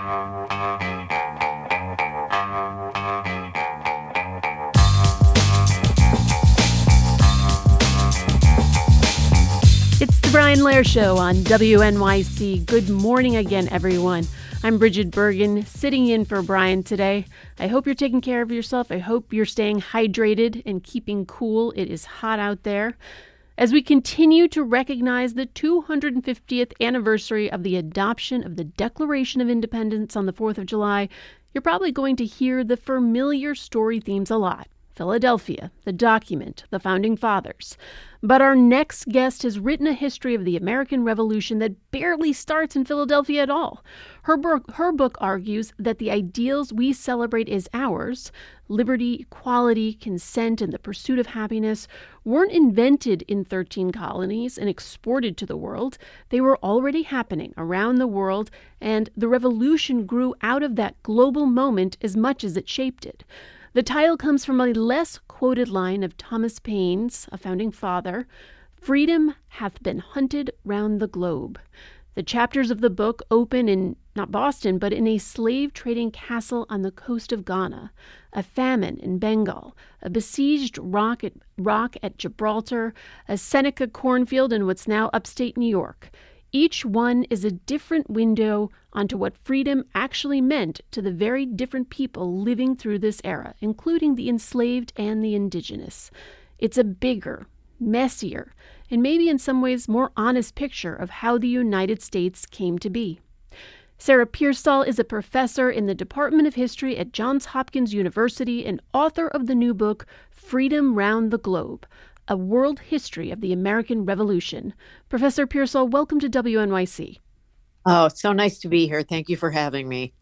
It's the Brian Lair Show on WNYC. Good morning again, everyone. I'm Bridget Bergen, sitting in for Brian today. I hope you're taking care of yourself. I hope you're staying hydrated and keeping cool. It is hot out there. As we continue to recognize the 250th anniversary of the adoption of the Declaration of Independence on the 4th of July, you're probably going to hear the familiar story themes a lot. Philadelphia, the document, the Founding Fathers. But our next guest has written a history of the American Revolution that barely starts in Philadelphia at all. Her book argues that the ideals we celebrate as ours, liberty, equality, consent, and the pursuit of happiness, weren't invented in 13 colonies and exported to the world. They were already happening around the world, and the revolution grew out of that global moment as much as it shaped it. The title comes from a less quoted line of Thomas Paine's, a founding father, "Freedom hath been hunted round the globe." The chapters of the book open in, not Boston, but in a slave-trading castle on the coast of Ghana, a famine in Bengal, a besieged rock at Gibraltar, a Seneca cornfield in what's now upstate New York. Each one is a different window onto what freedom actually meant to the very different people living through this era, including the enslaved and the indigenous. It's a bigger, messier, and maybe in some ways more honest picture of how the United States came to be. Sarah Pearsall is a professor in the Department of History at Johns Hopkins University and author of the new book, Freedom Round the Globe, A World History of the American Revolution. Professor Pearsall, welcome to WNYC. Oh, it's so nice to be here. Thank you for having me.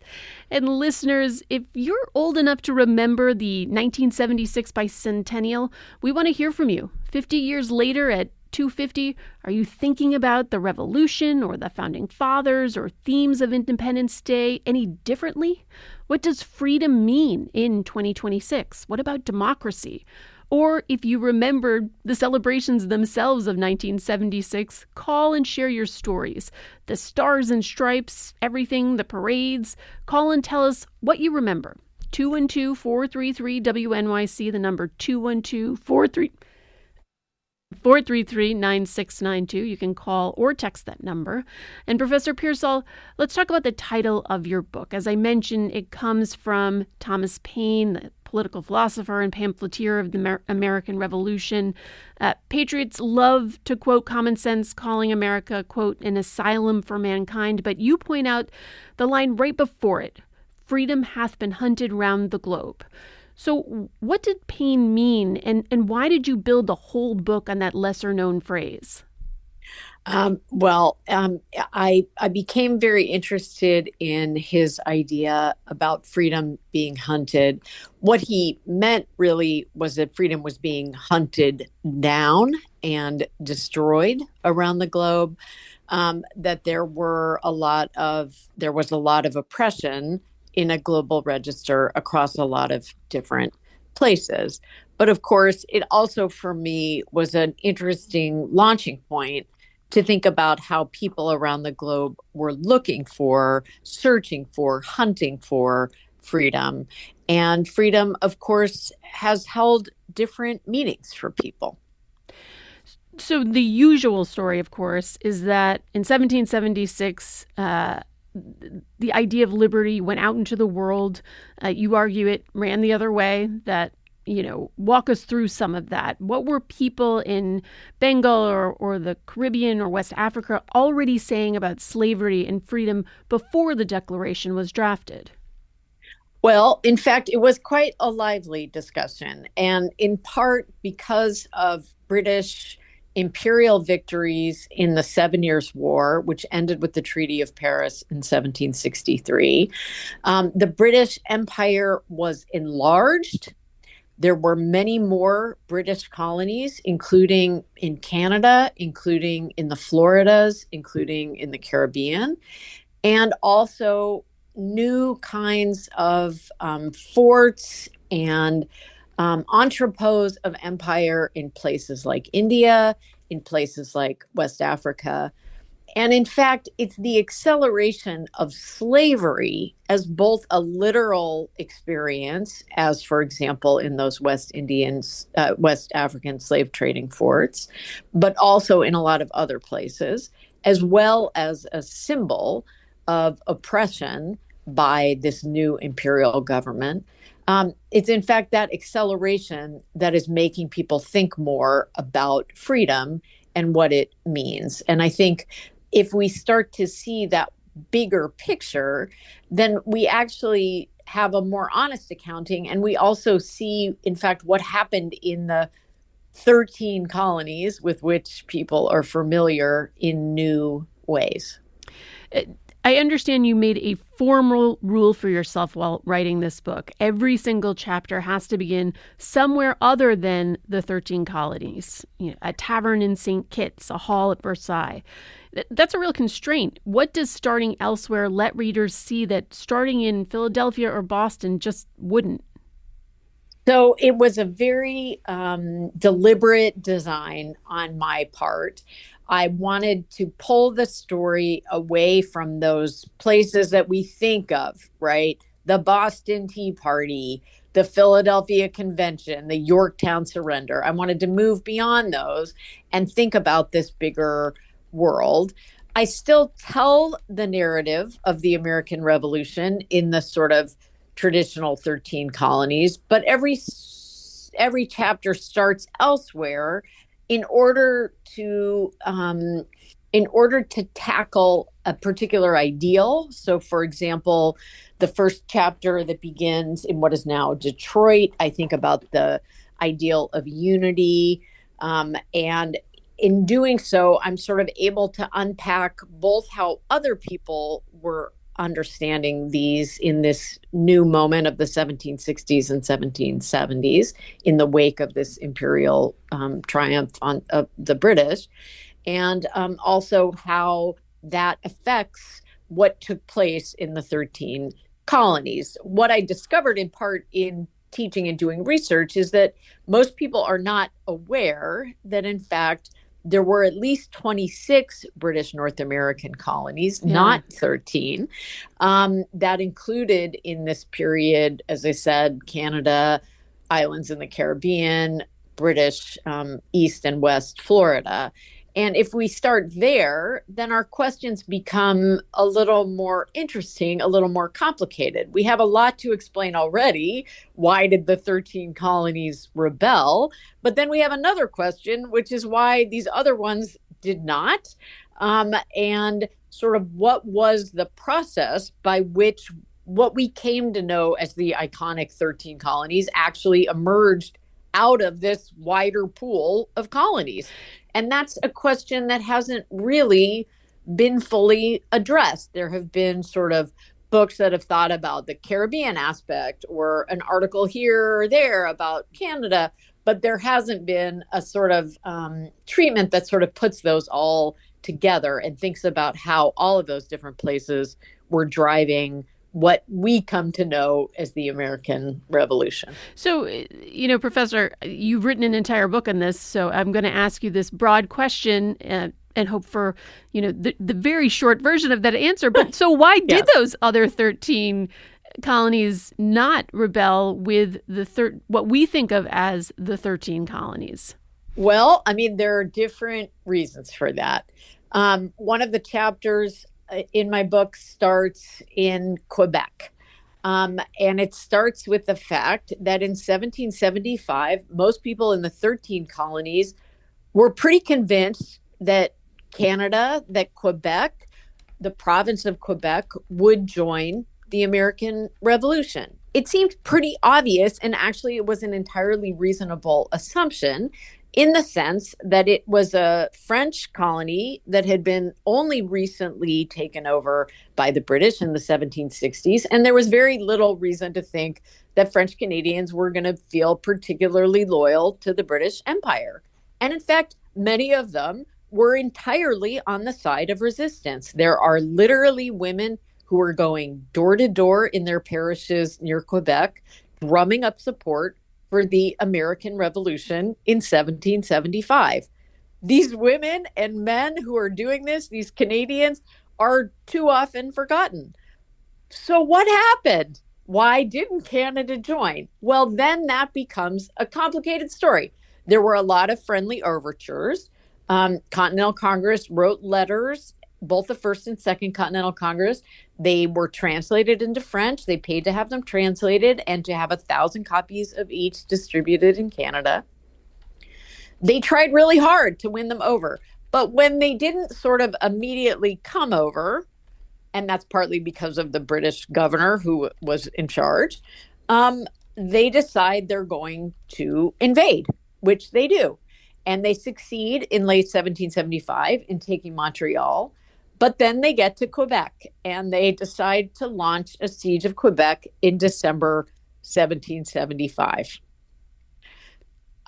And listeners, if you're old enough to remember the 1976 bicentennial, we want to hear from you. 50 years later at 250, are you thinking about the revolution or the founding fathers or themes of Independence Day any differently? What does freedom mean in 2026? What about democracy? Or if you remember the celebrations themselves of 1976, call and share your stories. The stars and stripes, everything, the parades. Call and tell us what you remember. 212-433-WNYC, the number 212-433-9692. You can call or text that number. And Professor Pearsall, let's talk about the title of your book. As I mentioned, it comes from Thomas Paine, the political philosopher and pamphleteer of the American Revolution. Patriots love to quote common sense, calling America, quote, an asylum for mankind. But you point out the line right before it, freedom hath been hunted round the globe. So what did Paine mean, and why did you build the whole book on that lesser-known phrase? I became very interested in his idea about freedom being hunted. What he meant really was that freedom was being hunted down and destroyed around the globe, that there was a lot of oppression in a global register across a lot of different places. But of course, it also, for me, was an interesting launching point to think about how people around the globe were looking for, searching for, hunting for freedom. And freedom, of course, has held different meanings for people. So the usual story, of course, is that in 1776, the idea of liberty went out into the world. You argue it ran the other way, that walk us through some of that. What were people in Bengal or the Caribbean or West Africa already saying about slavery and freedom before the Declaration was drafted? Well, in fact, it was quite a lively discussion, and in part because of British imperial victories in the 7 Years' War, which ended with the Treaty of Paris in 1763. The British Empire was enlarged. There were many more British colonies, including in Canada, including in the Floridas, including in the Caribbean, and also new kinds of forts and entrepôts of empire in places like India, in places like West Africa. And in fact, it's the acceleration of slavery as both a literal experience, as for example, in those West African slave trading forts, but also in a lot of other places, as well as a symbol of oppression by this new imperial government. It's in fact that acceleration that is making people think more about freedom and what it means. And I think if we start to see that bigger picture, then we actually have a more honest accounting. And we also see, in fact, what happened in the 13 colonies with which people are familiar in new ways. I understand you made a formal rule for yourself while writing this book. Every single chapter has to begin somewhere other than the 13 colonies. A tavern in St. Kitts, a hall at Versailles. That's a real constraint. What does starting elsewhere let readers see that starting in Philadelphia or Boston just wouldn't? So it was a very deliberate design on my part. I wanted to pull the story away from those places that we think of, right? The Boston Tea Party, the Philadelphia Convention, the Yorktown Surrender. I wanted to move beyond those and think about this bigger world. I still tell the narrative of the American Revolution in the sort of traditional 13 colonies, but every chapter starts elsewhere in order to tackle a particular ideal. So, for example, the first chapter that begins in what is now Detroit, I think about the ideal of unity, and in doing so, I'm sort of able to unpack both how other people were understanding these in this new moment of the 1760s and 1770s in the wake of this imperial triumph of the British, and also how that affects what took place in the 13 colonies. What I discovered in part in teaching and doing research is that most people are not aware that, in fact, there were at least 26 British North American colonies, not 13, that included in this period, as I said, Canada, islands in the Caribbean, British East and West Florida. And if we start there, then our questions become a little more interesting, a little more complicated. We have a lot to explain already. Why did the 13 colonies rebel? But then we have another question, which is why these other ones did not. And sort of what was the process by which what we came to know as the iconic 13 colonies actually emerged out of this wider pool of colonies. And that's a question that hasn't really been fully addressed. There have been sort of books that have thought about the Caribbean aspect or an article here or there about Canada, but there hasn't been a sort of treatment that sort of puts those all together and thinks about how all of those different places were driving what we come to know as the American Revolution. So, Professor, you've written an entire book on this, so I'm going to ask you this broad question and hope for, the very short version of that answer. But so why did those other 13 colonies not rebel with what we think of as the 13 colonies? Well, I mean, there are different reasons for that. One of the chapters in my book starts in Quebec. And it starts with the fact that in 1775, most people in the 13 colonies were pretty convinced that Quebec, the province of Quebec, would join the American Revolution. It seemed pretty obvious, and actually it was an entirely reasonable assumption, in the sense that it was a French colony that had been only recently taken over by the British in the 1760s. And there was very little reason to think that French Canadians were going to feel particularly loyal to the British Empire. And in fact, many of them were entirely on the side of resistance. There are literally women who are going door to door in their parishes near Quebec, drumming up support for the American Revolution in 1775. these women and men who are doing this, these Canadians, are too often forgotten. So what happened? Why didn't Canada join? Well, then that becomes a complicated story. There were a lot of friendly overtures. Continental Congress wrote letters, both the first and second Continental Congress. They were translated into French. They paid to have them translated and to have 1,000 copies of each distributed in Canada. They tried really hard to win them over. But when they didn't sort of immediately come over, and that's partly because of the British governor who was in charge, they decide they're going to invade, which they do. And they succeed in late 1775 in taking Montreal. But then they get to Quebec and they decide to launch a siege of Quebec in December 1775.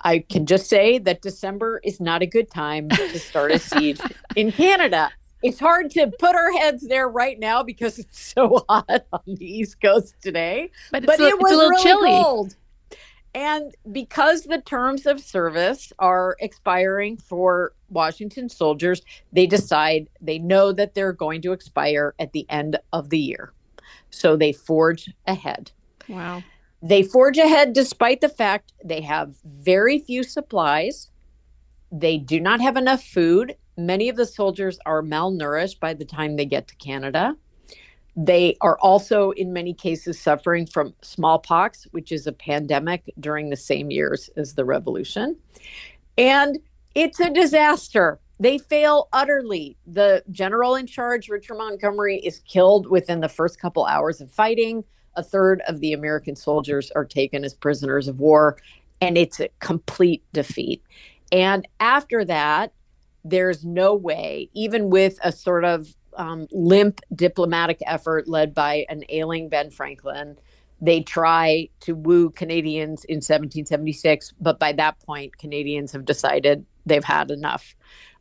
I can just say that December is not a good time to start a siege in Canada. It's hard to put our heads there right now because it's so hot on the East Coast today. But it was a little really chilly. Cold. And because the terms of service are expiring for Washington soldiers, they decide they know that they're going to expire at the end of the year. So they forge ahead. Wow. They forge ahead despite the fact they have very few supplies. They do not have enough food. Many of the soldiers are malnourished by the time they get to Canada. They are also, in many cases, suffering from smallpox, which is a pandemic during the same years as the Revolution. And it's a disaster. They fail utterly. The general in charge, Richard Montgomery, is killed within the first couple hours of fighting. A third of the American soldiers are taken as prisoners of war, and it's a complete defeat. And after that, there's no way, even with a sort of limp diplomatic effort led by an ailing Ben Franklin, they try to woo Canadians in 1776. But by that point, Canadians have decided they've had enough.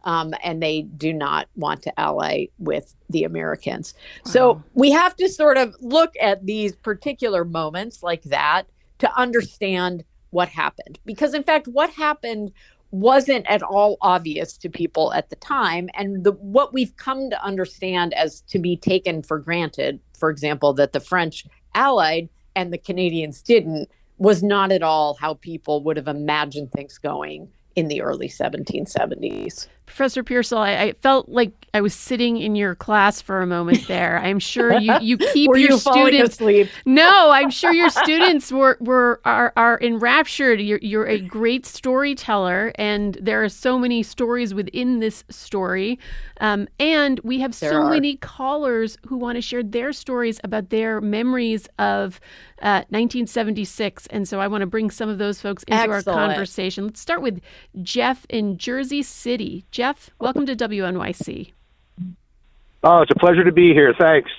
And they do not want to ally with the Americans. Wow. So we have to sort of look at these particular moments like that to understand what happened. Because, in fact, what happened wasn't at all obvious to people at the time. And what we've come to understand as to be taken for granted, for example, that the French allied and the Canadians didn't, was not at all how people would have imagined things going in the early 1770s. Professor Pearsall, I felt like I was sitting in your class for a moment there. I'm sure you keep Were your you falling students asleep? No, I'm sure your students are enraptured. You're a great storyteller, and there are so many stories within this story. And we have so many callers who want to share their stories about their memories of 1976. And so I want to bring some of those folks into our conversation. Let's start with Jeff in Jersey City. Jeff, welcome to WNYC. Oh, it's a pleasure to be here. Thanks.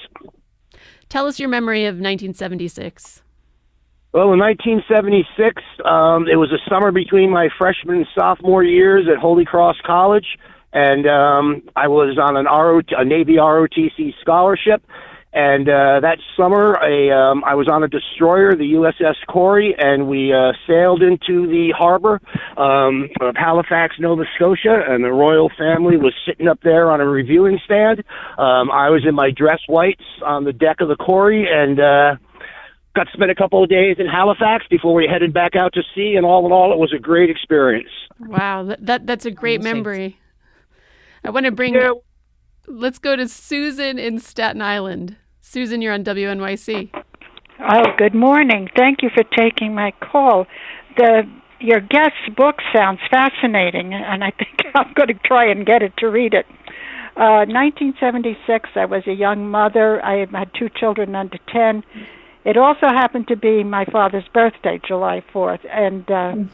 Tell us your memory of 1976. Well, in 1976, it was a summer between my freshman and sophomore years at Holy Cross College, and I was on a Navy ROTC scholarship. And that summer, I was on a destroyer, the USS Corey, and we sailed into the harbor of Halifax, Nova Scotia, and the royal family was sitting up there on a reviewing stand. I was in my dress whites on the deck of the Corey, and got to spend a couple of days in Halifax before we headed back out to sea, and all in all, it was a great experience. Wow, that's a great memory. I want to bring... Let's go to Susan in Staten Island. Susan, you're on WNYC. Oh, good morning. Thank you for taking my call. Your guest's book sounds fascinating, and I think I'm going to try and get it to read it. 1976, I was a young mother. I had 2 children under 10. It also happened to be my father's birthday, July 4th, and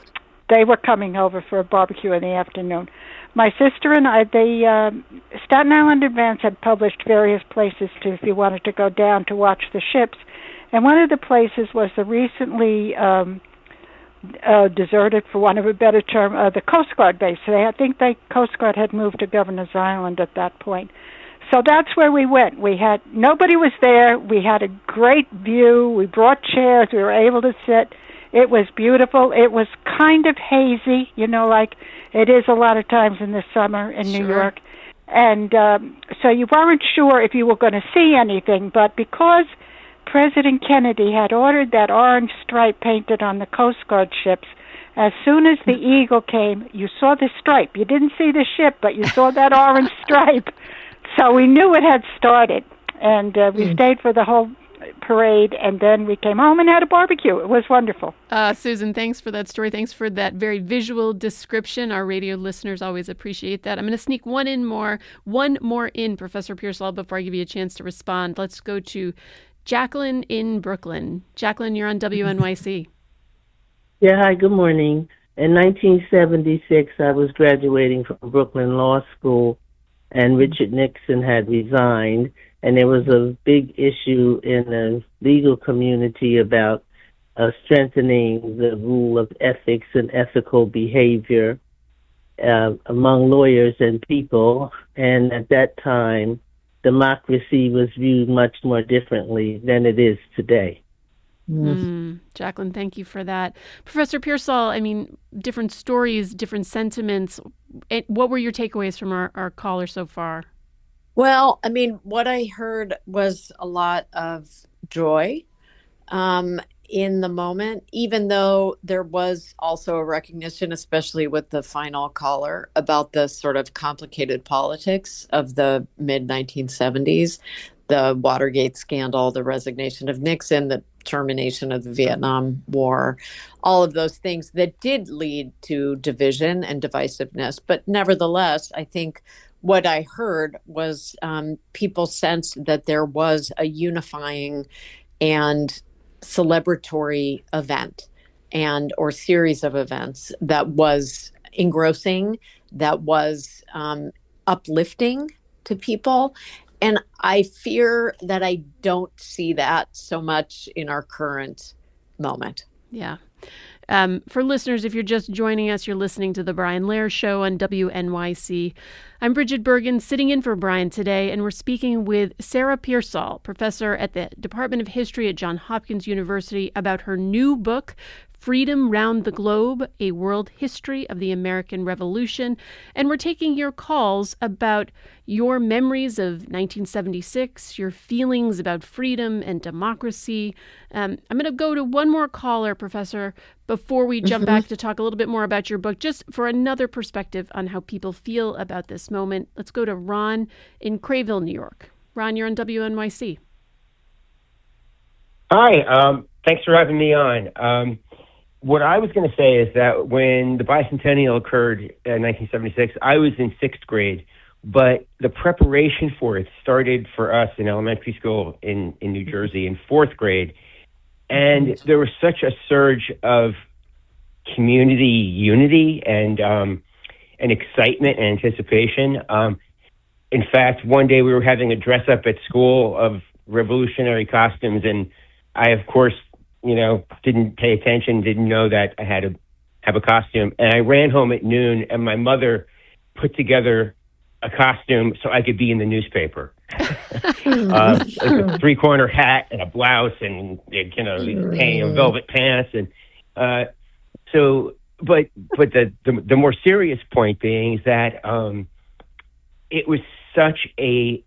they were coming over for a barbecue in the afternoon. My sister and I, Staten Island Advance had published various places if you wanted to go down to watch the ships. And one of the places was the recently deserted, for want of a better term, the Coast Guard base. I think the Coast Guard had moved to Governor's Island at that point. So that's where we went. Nobody was there. We had a great view. We brought chairs. We were able to sit. It was beautiful. It was kind of hazy, like it is a lot of times in the summer in New York. And so you weren't sure if you were going to see anything, but because President Kennedy had ordered that orange stripe painted on the Coast Guard ships, as soon as the eagle came, you saw the stripe. You didn't see the ship, but you saw that orange stripe. So we knew it had started. And we stayed for the whole parade, and then we came home and had a barbecue. It was wonderful. Susan, thanks for that story. Thanks for that very visual description. Our radio listeners always appreciate that. I'm going to sneak one more in, Professor Pearsall, before I give you a chance to respond. Let's go to Jacqueline in Brooklyn. Jacqueline, you're on WNYC. Yeah, hi, good morning. In 1976, I was graduating from Brooklyn Law School, and Richard Nixon had resigned, and there was a big issue in the legal community about strengthening the rule of ethics and ethical behavior among lawyers and people. And at that time, democracy was viewed much more differently than it is today. Jacqueline, thank you for that. Professor Pearsall, different stories, different sentiments. What were your takeaways from our caller so far? Well, what I heard was a lot of joy in the moment, even though there was also a recognition, especially with the final caller, about the sort of complicated politics of the mid-1970s, the Watergate scandal, the resignation of Nixon, the termination of the Vietnam War, all of those things that did lead to division and divisiveness. But nevertheless, I think what I heard was people sensed that there was a unifying and celebratory event or series of events that was engrossing, that was uplifting to people. And I fear that I don't see that so much in our current moment. Yeah. For listeners, if you're just joining us, you're listening to The Brian Lehrer Show on WNYC. I'm Bridget Bergen, sitting in for Brian today, and we're speaking with Sarah Pearsall, professor at the Department of History at Johns Hopkins University, about her new book, Freedom Round the Globe, A World History of the American Revolution. And we're taking your calls about your memories of 1976, your feelings about freedom and democracy. I'm going to go to one more caller, Professor, before we jump back to talk a little bit more about your book, just for another perspective on how people feel about this moment. Let's go to Ron in Crayville, New York. Ron, you're on WNYC. Hi, thanks for having me on. What I was going to say is that when the bicentennial occurred in 1976, I was in sixth grade, but the preparation for it started for us in elementary school in New Jersey in fourth grade. And there was such a surge of community unity and excitement and anticipation. In fact, one day we were having a dress up at school of revolutionary costumes, and I, of course, didn't pay attention, didn't know that I had to have a costume. And I ran home at noon, and my mother put together a costume so I could be in the newspaper. Like a three-corner hat and a blouse and, velvet pants. And but the more serious point being is that it was such a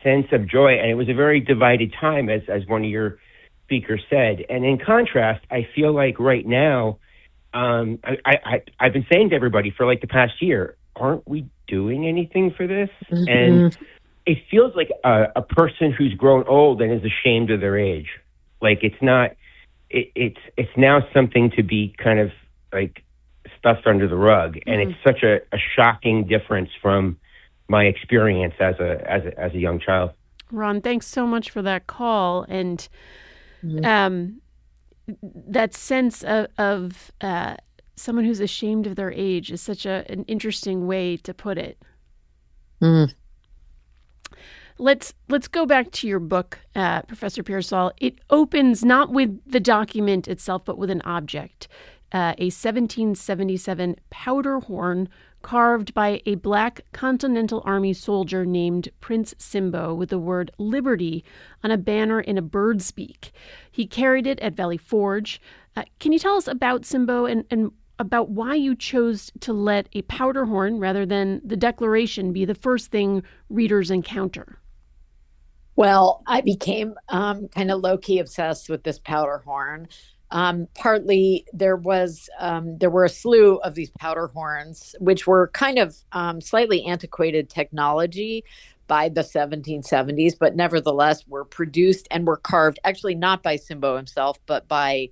sense of joy, and it was a very divided time, as one of your speakers said. And in contrast, I feel like right now, I've been saying to everybody for like the past year, aren't we doing anything for this? And it feels like a person who's grown old and is ashamed of their age. Like it's not, it's now something to be kind of like stuffed under the rug, and it's such a shocking difference from my experience as a young child. Ron, thanks so much for that call, and that sense of someone who's ashamed of their age is such an interesting way to put it. Let's go back to your book, Professor Pearsall. It opens not with the document itself, but with an object. A 1777 powder horn carved by a Black Continental Army soldier named Prince Simbo with the word liberty on a banner in a bird's beak. He carried it at Valley Forge. Can you tell us about Simbo and about why you chose to let a powder horn rather than the Declaration be the first thing readers encounter? Well, I became kind of low-key obsessed with this powder horn. Partly there were a slew of these powder horns, which were kind of slightly antiquated technology by the 1770s, but nevertheless were produced and were carved, actually not by Simbo himself, but by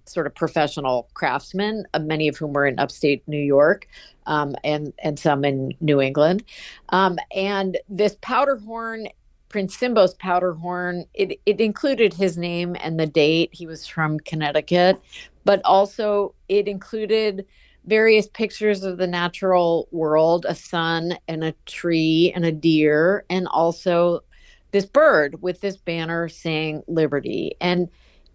sort of professional craftsmen, many of whom were in upstate New York and some in New England. And this powder horn, Prince Simbo's powder horn, it included his name and the date. He was from Connecticut, but also it included various pictures of the natural world, a sun and a tree and a deer, and also this bird with this banner saying liberty. And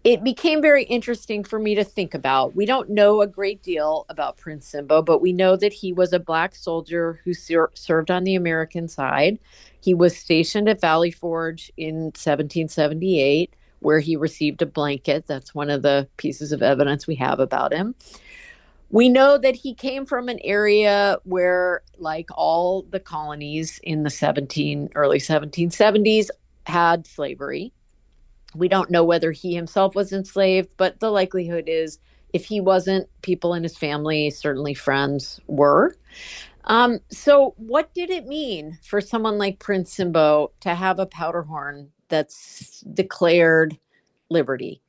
it became very interesting for me to think about. We don't know a great deal about Prince Simbo, but we know that he was a Black soldier who served on the American side. He was stationed at Valley Forge in 1778, where he received a blanket. That's one of the pieces of evidence we have about him. We know that he came from an area where, like all the colonies in the early 1770s, had slavery. We don't know whether he himself was enslaved, but the likelihood is if he wasn't, people in his family, certainly friends, were. So what did it mean for someone like Prince Simbo to have a powder horn that's declared liberty?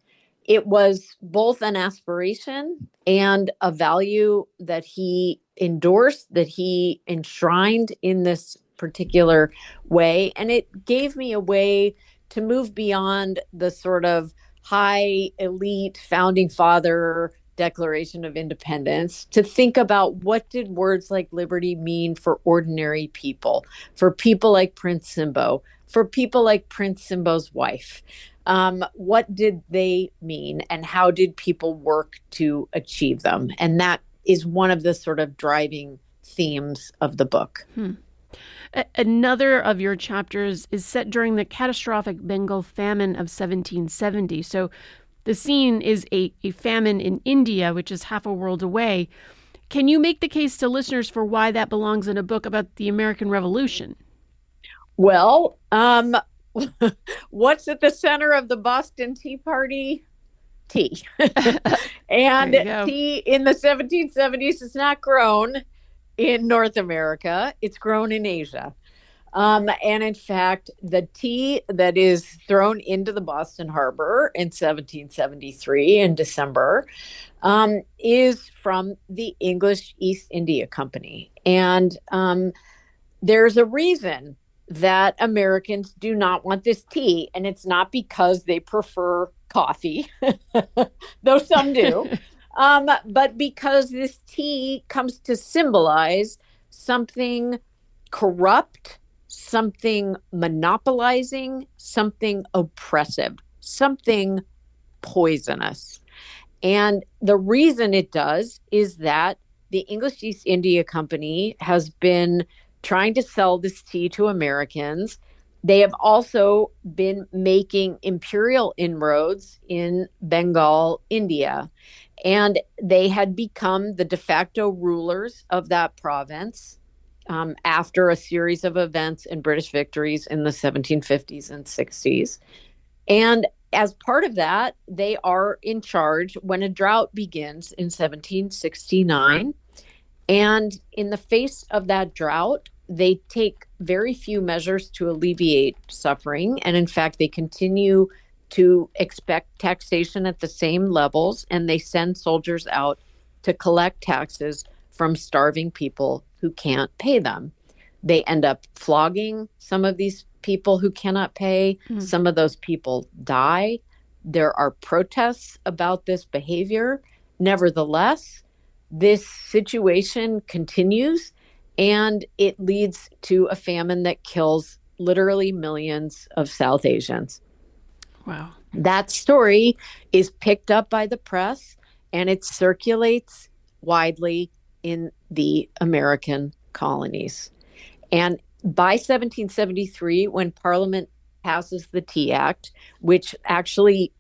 It was both an aspiration and a value that he endorsed, that he enshrined in this particular way. And it gave me a way to move beyond the sort of high elite founding father Declaration of Independence to think about what did words like liberty mean for ordinary people, for people like Prince Simbo, for people like Prince Simbo's wife. What did they mean and how did people work to achieve them? And that is one of the sort of driving themes of the book. Another of your chapters is set during the catastrophic Bengal famine of 1770. So the scene is a famine in India, which is half a world away. Can you make the case to listeners for why that belongs in a book about the American Revolution? Well, what's at the center of the Boston Tea Party? Tea. And tea in the 1770s is not grown in North America. It's grown in Asia. And in fact, the tea that is thrown into the Boston Harbor in 1773 in December is from the English East India Company. And there's a reason that Americans do not want this tea. And it's not because they prefer coffee, though some do. But because this tea comes to symbolize something corrupt, something monopolizing, something oppressive, something poisonous. And the reason it does is that the English East India Company has been trying to sell this tea to Americans. They have also been making imperial inroads in Bengal, India. And they had become the de facto rulers of that province after a series of events and British victories in the 1750s and 60s. And as part of that, they are in charge when a drought begins in 1769. And in the face of that drought, they take very few measures to alleviate suffering. And in fact, they continue to expect taxation at the same levels, and they send soldiers out to collect taxes from starving people who can't pay them. They end up flogging some of these people who cannot pay. Some of those people die. There are protests about this behavior. Nevertheless, this situation continues, and it leads to a famine that kills literally millions of South Asians. Wow. That story is picked up by the press, and it circulates widely, in the American colonies. And by 1773, when Parliament passes the Tea Act, which actually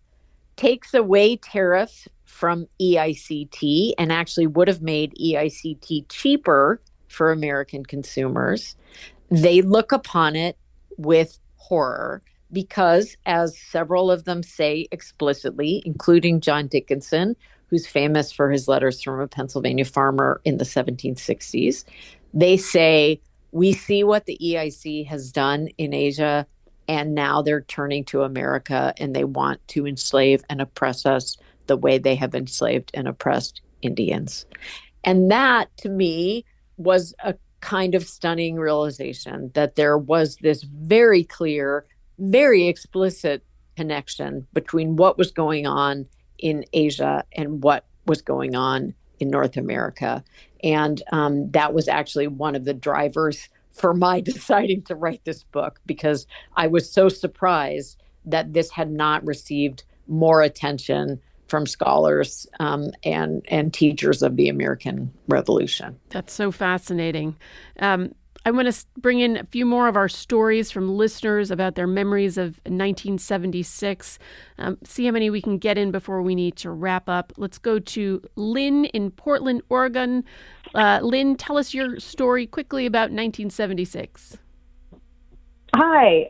takes away tariffs from EICT and actually would have made EICT cheaper for American consumers, they look upon it with horror because, as several of them say explicitly, including John Dickinson, who's famous for his letters from a Pennsylvania farmer in the 1760s, they say, we see what the EIC has done in Asia, and now they're turning to America and they want to enslave and oppress us the way they have enslaved and oppressed Indians. And that, to me, was a kind of stunning realization that there was this very clear, very explicit connection between what was going on in Asia and what was going on in North America. And that was actually one of the drivers for my deciding to write this book, because I was so surprised that this had not received more attention from scholars and teachers of the American Revolution. That's so fascinating. I want to bring in a few more of our stories from listeners about their memories of 1976. See how many we can get in before we need to wrap up. Let's go to Lynn in Portland, Oregon. Lynn, tell us your story quickly about 1976. Hi.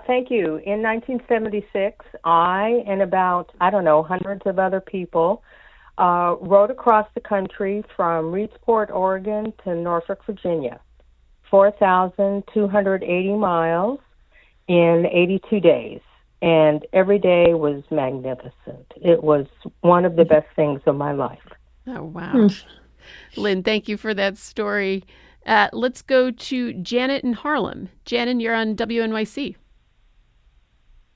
Thank you. In 1976, I and about, hundreds of other people rode across the country from Reedsport, Oregon to Norfolk, Virginia. 4,280 miles in 82 days. And every day was magnificent. It was one of the best things of my life. Oh, wow. Lynn, thank you for that story. Let's go to Janet in Harlem. Janet, you're on WNYC.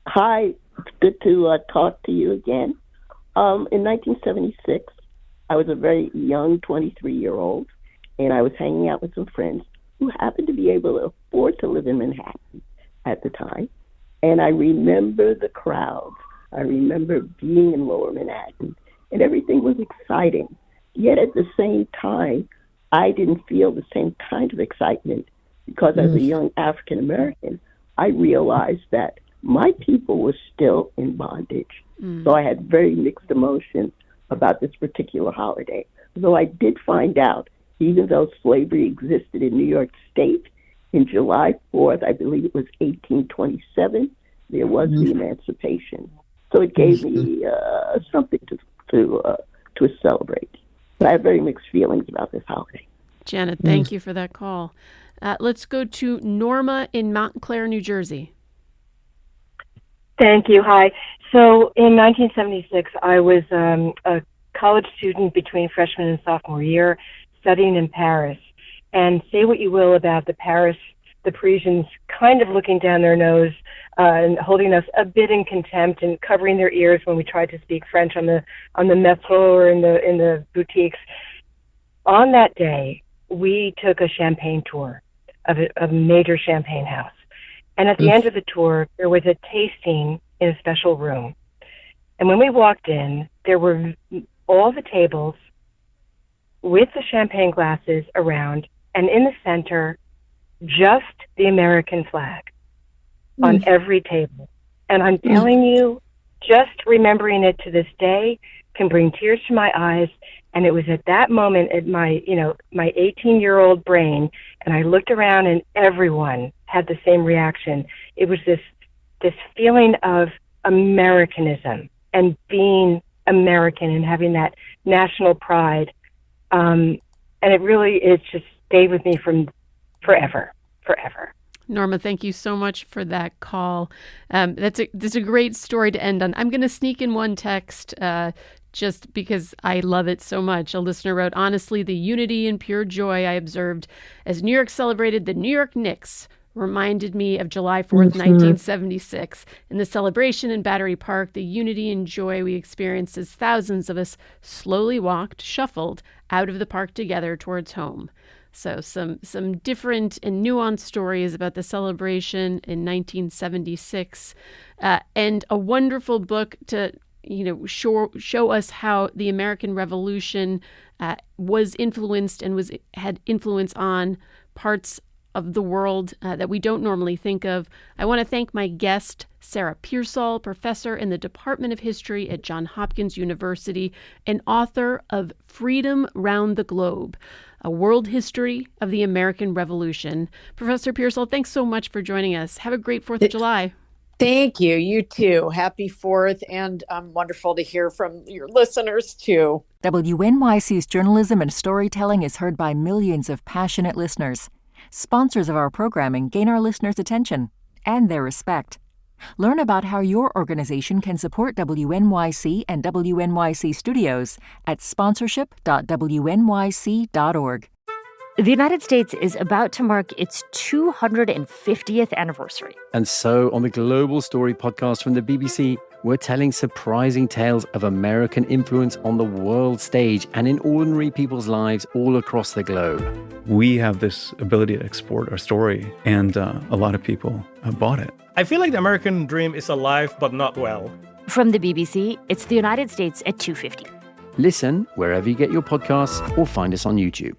Hi, it's good to talk to you again. In 1976, I was a very young 23-year-old, and I was hanging out with some friends who happened to be able to afford to live in Manhattan at the time. And I remember the crowds. I remember being in Lower Manhattan, and everything was exciting. Yet at the same time, I didn't feel the same kind of excitement because as a young African American, I realized that my people were still in bondage. So I had very mixed emotions about this particular holiday. Though I did find out, even though slavery existed in New York State, in July 4th, I believe it was 1827, there was the emancipation. So it gave me something to celebrate. But I have very mixed feelings about this holiday. Janet, thank you for that call. Let's go to Norma in Montclair, New Jersey. Thank you. Hi. So in 1976, I was a college student between freshman and sophomore year, studying in Paris. And say what you will about the Parisians kind of looking down their nose and holding us a bit in contempt and covering their ears when we tried to speak French on the metro or in the boutiques. On that day, we took a champagne tour of a major champagne house. And at the end of the tour, there was a tasting in a special room. And when we walked in, there were all the tables with the champagne glasses around, and in the center, just the American flag on every table. And I'm telling you, just remembering it to this day can bring tears to my eyes. And it was at that moment at my 18-year-old brain, and I looked around and everyone had the same reaction. It was this feeling of Americanism and being American and having that national pride. And it just stayed with me from forever. Norma, thank you so much for that call. That's a great story to end on. I'm going to sneak in one text just because I love it so much. A listener wrote, honestly, the unity and pure joy I observed as New York celebrated the New York Knicks reminded me of July 4th, 1976. In the celebration in Battery Park, the unity and joy we experienced as thousands of us slowly shuffled out of the park together towards home. So some different and nuanced stories about the celebration in 1976, and a wonderful book to show us how the American Revolution was influenced and had influence on parts of the world that we don't normally think of. I want to thank my guest, Sarah Pearsall, professor in the Department of History at Johns Hopkins University and author of Freedom Round the Globe, a world history of the American Revolution. Professor Pearsall, thanks so much for joining us. Have a great 4th of July. Thank you. You too. Happy 4th, and wonderful to hear from your listeners too. WNYC's journalism and storytelling is heard by millions of passionate listeners. Sponsors of our programming gain our listeners' attention and their respect. Learn about how your organization can support WNYC and WNYC Studios at sponsorship.wnyc.org. The United States is about to mark its 250th anniversary. And so, on the Global Story podcast from the BBC, we're telling surprising tales of American influence on the world stage and in ordinary people's lives all across the globe. We have this ability to export our story, and a lot of people have bought it. I feel like the American dream is alive but not well. From the BBC, it's the United States at 250. Listen wherever you get your podcasts or find us on YouTube.